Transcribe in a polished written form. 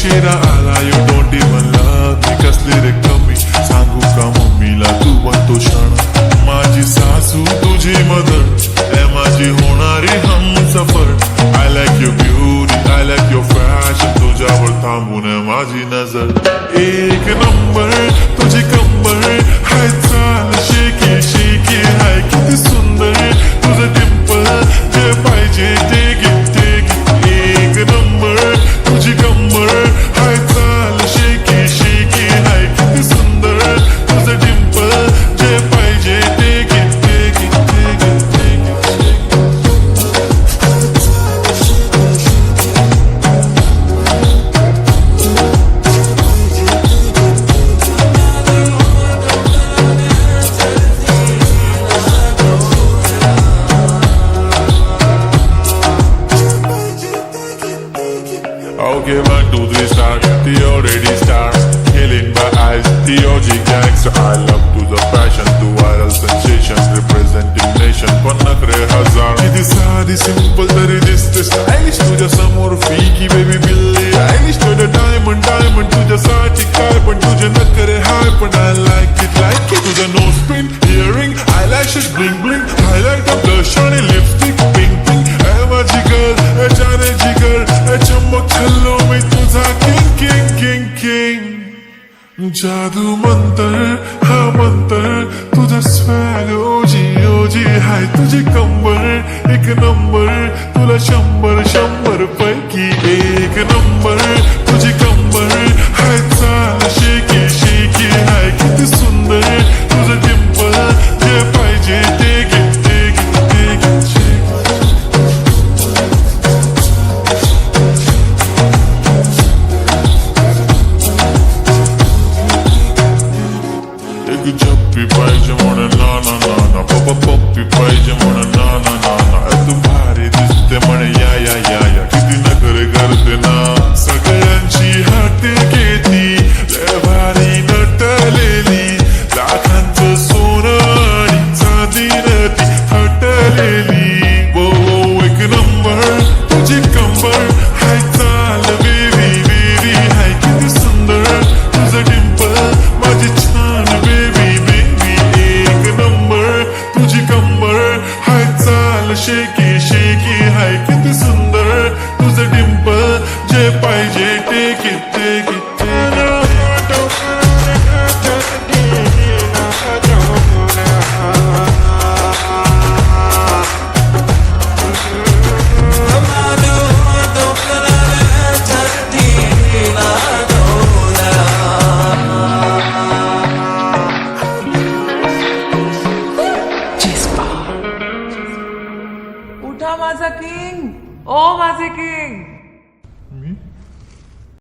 उशिरा आला you don't even love me कसली रे कमी सांगू का मम्मीला तू बनतो क्षण माझी सासू तुझी मदर ए माझी होणारी Humsafar I like your beauty I like your fashion तुझ्यावर थांबून माझी नजर एक नंबर तुझी कंबर हाय चाल शेकी शेकी हाय किती सुंदर तुझं डिंपल जे पाहिजे ते एक नंबर तुझी कंबर हाय चाल शेकी शेकी हाय किती सुंदर तुझं डिंपल जे पाहिजे ते Okay, 1, 2, 3 star, the already star Killing my eyes, the OG gangster I love to the passion, to viral sensation Representing nation, पण नखरे हजार किती साधी simple तरी दिसते stylish तुझ्या समोर फिकी baby बिल्ली Stylish तुझं diamond तुझ्यासाठी काय पण तुझे नखरे हाय पण I like it तुझं nose pin, earring, eyelashes bling bling Highlight of blush आणि lipstick pink pink ए माझी girl, ए जाने जिगर ए चमक छल्लो मी तुझा king जादू मंतर हा मंतर तुझा स्वॅग ओजी हाय तुझी कंबर एक नंबर तुला 100 पैकी एक नंबर तुझी कंबर हाय चाल शेकी शेकी हाय किती सुंदर तुझं डिंपल जे पाहिजे ते जप्पी पाहिजे म्हणून ना पप्पी पाहिजे म्हणून ना तू भारी दिसते म्हणे या किती नखरे करते ना सगळ्यांची हाते घेती लय भारी नटलेली लाखांचं सोनं आणि चांदीनं ती हटलेली वो एक नंबर तुझी कंबर हाय चाल बेबी हाय किती सुंदर तुझं डिंपल माझी छान शेकी शेकी हाय किती सुंदर तुझं डिंपल जे पाहिजे ते उठा माझा किंग ओ माझे किंग